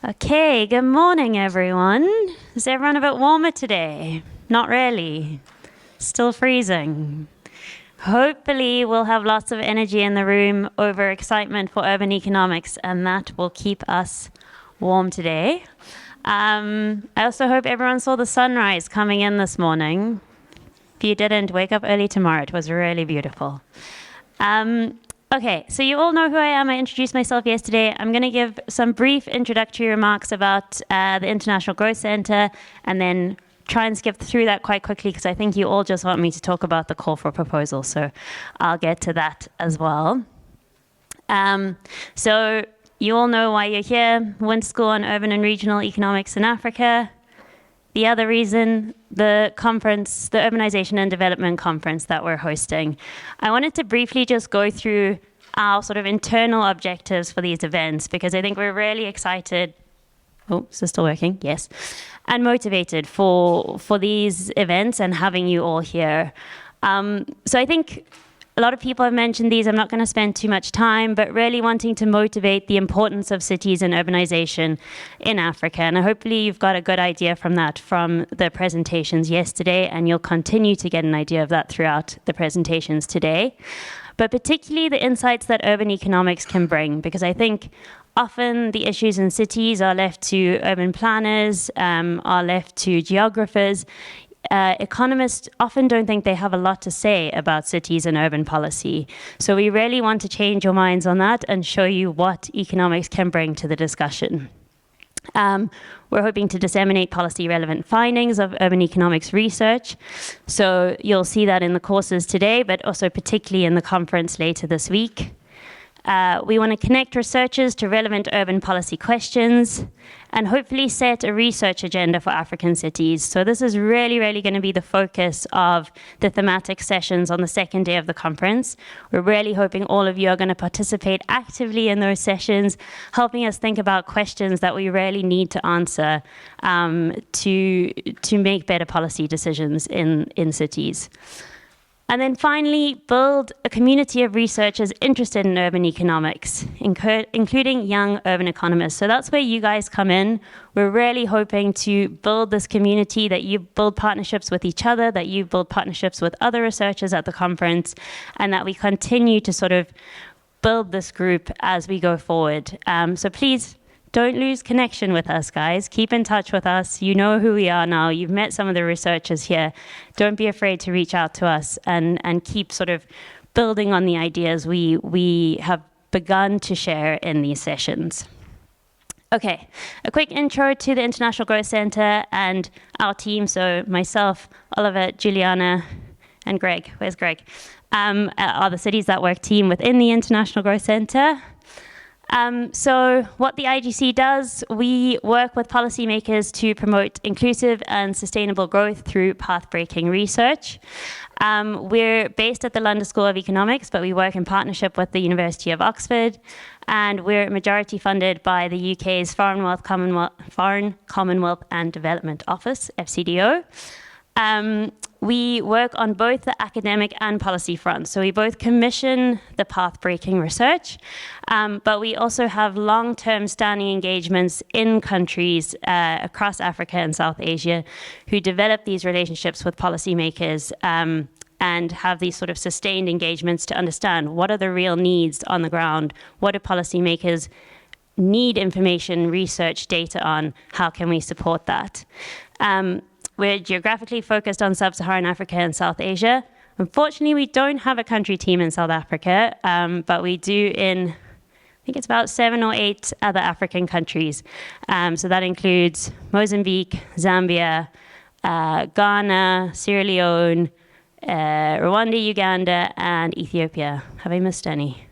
Okay, good morning, everyone. Is everyone a bit warmer today? Not really. Still freezing. Hopefully, we'll have lots of energy in the room over excitement for urban economics, and that will keep us warm today. I also hope everyone saw the sunrise coming in this morning. If you didn't, wake up early tomorrow. It was really beautiful. Okay, so you all know who I am. I introduced myself yesterday. I'm going to give some brief introductory remarks about the International Growth Centre and then try and skip through that quite quickly because I think you all just want me to talk about the call for proposal. So I'll get to that as well. So you all know why you're here. Winter School on Urban and Regional Economics in Africa. The other reason, the conference, the Urbanization and Development Conference that we're hosting. I wanted to briefly just go through our sort of internal objectives for these events because I think we're really excited. Oh, is this still working? Yes. And motivated for these events and having you all here. So I think a lot of people have mentioned these. I'm not going to spend too much time, but really wanting to motivate the importance of cities and urbanization in Africa. And hopefully you've got a good idea from that from the presentations yesterday, and you'll continue to get an idea of that throughout the presentations today. But particularly the insights that urban economics can bring, because I think often the issues in cities are left to urban planners, are left to geographers. Economists often don't think they have a lot to say about cities and urban policy. So we really want to change your minds on that and show you what economics can bring to the discussion. We're hoping to disseminate policy-relevant findings of urban economics research. So you'll see that in the courses today, but also particularly in the conference later this week. We want to connect researchers to relevant urban policy questions and hopefully set a research agenda for African cities. So this is really, really going to be the focus of the thematic sessions on the second day of the conference. We're really hoping all of you are going to participate actively in those sessions, helping us think about questions that we really need to answer to make better policy decisions in cities. And then finally, build a community of researchers interested in urban economics, including young urban economists. So that's where you guys come in. We're really hoping to build this community, that you build partnerships with each other, that you build partnerships with other researchers at the conference, and that we continue to sort of build this group as we go forward. So please, don't lose connection with us, guys. Keep in touch with us. You know who we are now. You've met some of the researchers here. Don't be afraid to reach out to us and keep sort of building on the ideas we have begun to share in these sessions. Okay, a quick intro to the International Growth Centre and our team. So myself, Oliver, Juliana, and Greg. Where's Greg? Are the Cities That Work team within the International Growth Centre. So what the IGC does, we work with policymakers to promote inclusive and sustainable growth through path-breaking research. We're based at the London School of Economics, but we work in partnership with the University of Oxford, and we're majority funded by the UK's Foreign Commonwealth and Development Office, FCDO. We work on both the academic and policy fronts. So we both commission the path-breaking research, but we also have long-term standing engagements in countries across Africa and South Asia who develop these relationships with policymakers and have these sort of sustained engagements to understand what are the real needs on the ground, what do policymakers need information, research, data on, how can we support that? We're geographically focused on sub-Saharan Africa and South Asia. Unfortunately, we don't have a country team in South Africa, but we do in, I think it's about 7 or 8 other African countries. So that includes Mozambique, Zambia, Ghana, Sierra Leone, Rwanda, Uganda, and Ethiopia. Have I missed any?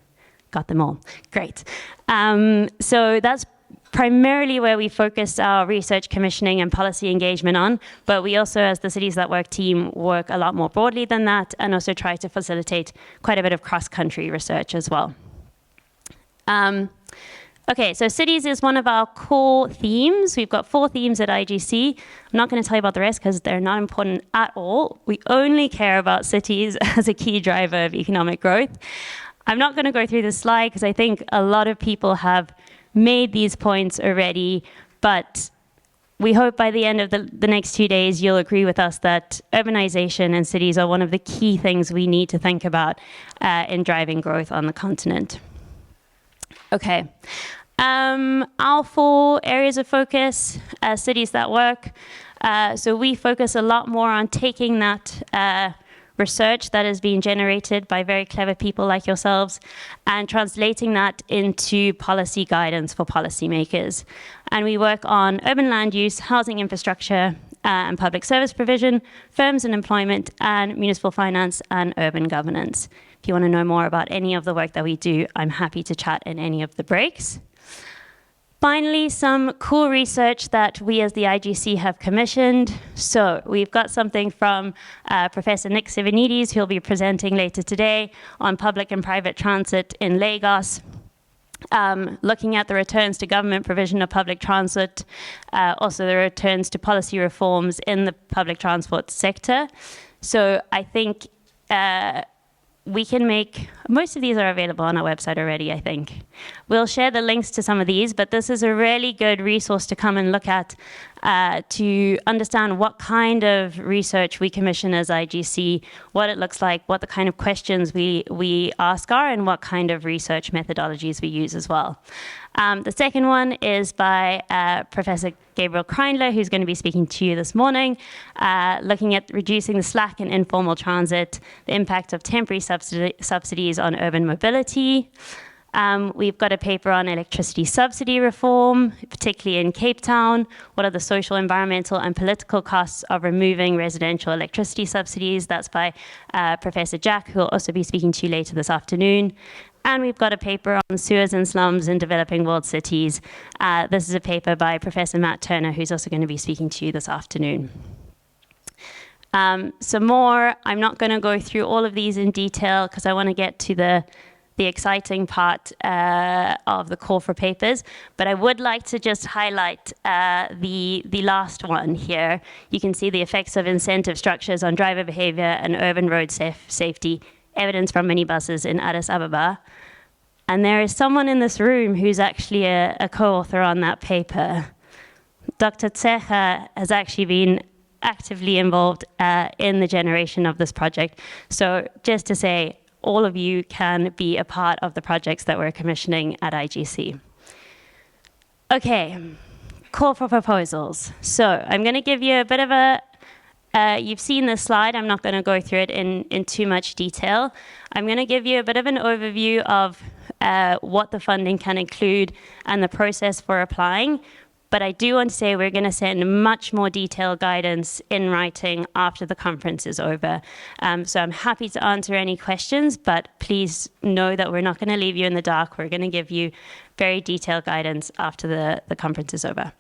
Got them all. Great. So that's primarily where we focus our research commissioning and policy engagement on, but we also, as the Cities That Work team, work a lot more broadly than that and also try to facilitate quite a bit of cross-country research as well. Okay, so cities is one of our core themes. We've got 4 themes at IGC. I'm not going to tell you about the rest because they're not important at all. We only care about cities as a key driver of economic growth. I'm not going to go through this slide because I think a lot of people have made these points already, but we hope by the end of the next 2 days, you'll agree with us that urbanization in cities are one of the key things we need to think about in driving growth on the continent. Okay. Our 4 areas of focus, cities that work. So we focus a lot more on taking that research that is being generated by very clever people like yourselves and translating that into policy guidance for policymakers. And we work on urban land use, housing infrastructure, and public service provision, firms and employment, and municipal finance and urban governance. If you want to know more about any of the work that we do, I'm happy to chat in any of the breaks. Finally, some cool research that we as the IGC have commissioned. So we've got something from Professor Nick Sivanides, who'll be presenting later today on public and private transit in Lagos, looking at the returns to government provision of public transit, also the returns to policy reforms in the public transport sector. So I think we can make, most of these are available on our website already, I think. We'll share the links to some of these, but this is a really good resource to come and look at to understand what kind of research we commission as IGC, what it looks like, what the kind of questions we ask are, and what kind of research methodologies we use as well. The second one is by Professor Gabriel Kreindler, who's going to be speaking to you this morning, looking at reducing the slack in informal transit, the impact of temporary subsidies on urban mobility. We've got a paper on electricity subsidy reform, particularly in Cape Town. What are the social, environmental, and political costs of removing residential electricity subsidies? That's by Professor Jack, who will also be speaking to you later this afternoon. And we've got a paper on sewers and slums in developing world cities. This is a paper by Professor Matt Turner, who's also going to be speaking to you this afternoon. Some more, I'm not going to go through all of these in detail because I want to get to the exciting part of the call for papers, but I would like to just highlight the last one here. You can see the effects of incentive structures on driver behavior and urban road safety, evidence from minibuses in Addis Ababa. And there is someone in this room who's actually a co-author on that paper. Dr. Tsecha has actually been actively involved in the generation of this project. So just to say, all of you can be a part of the projects that we're commissioning at IGC. Okay, call for proposals. So I'm going to give you a bit of a, you've seen this slide. I'm not going to go through it in too much detail. I'm going to give you a bit of an overview of what the funding can include and the process for applying. But I do want to say we're going to send much more detailed guidance in writing after the conference is over. So I'm happy to answer any questions, but please know that we're not going to leave you in the dark. We're going to give you very detailed guidance after the conference is over.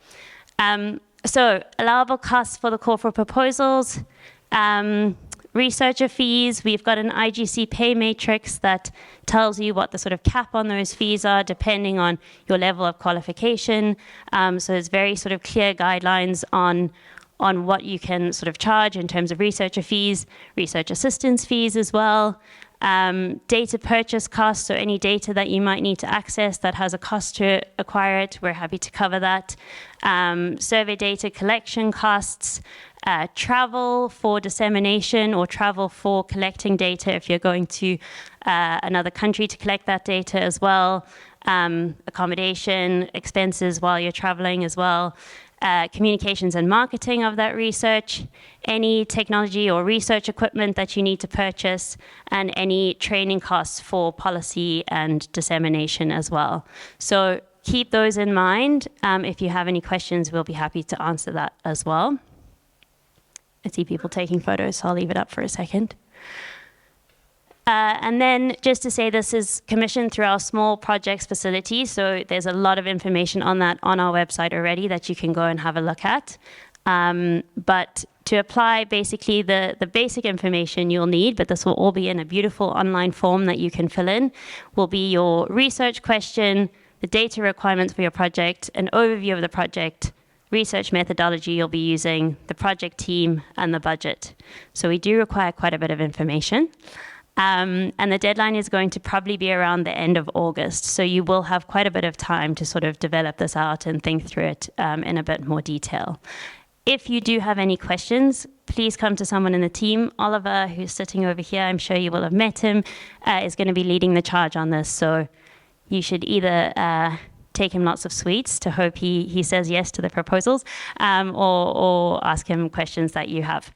So allowable costs for the call for proposals. Researcher fees, we've got an IGC pay matrix that tells you what the sort of cap on those fees are depending on your level of qualification. So there's very sort of clear guidelines on what you can sort of charge in terms of researcher fees, research assistance fees as well. Data purchase costs, so any data that you might need to access that has a cost to acquire it, we're happy to cover that. Survey data collection costs, travel for dissemination or travel for collecting data if you're going to another country to collect that data as well. Accommodation, expenses while you're traveling as well. Communications and marketing of that research, any technology or research equipment that you need to purchase, and any training costs for policy and dissemination as well. So keep those in mind. If you have any questions, we'll be happy to answer that as well. I see people taking photos, so I'll leave it up for a second. And then just to say this is commissioned through our small projects facility, so there's a lot of information on that on our website already that you can go and have a look at. But to apply, basically the basic information you'll need, but this will all be in a beautiful online form that you can fill in, will be your research question, the data requirements for your project, an overview of the project, research methodology you'll be using, the project team, and the budget. So we do require quite a bit of information. And the deadline is going to probably be around the end of August. So you will have quite a bit of time to sort of develop this out and think through it in a bit more detail. If you do have any questions, please come to someone in the team. Oliver, who's sitting over here, I'm sure you will have met him, is going to be leading the charge on this. So you should either take him lots of sweets to hope he says yes to the proposals, or ask him questions that you have.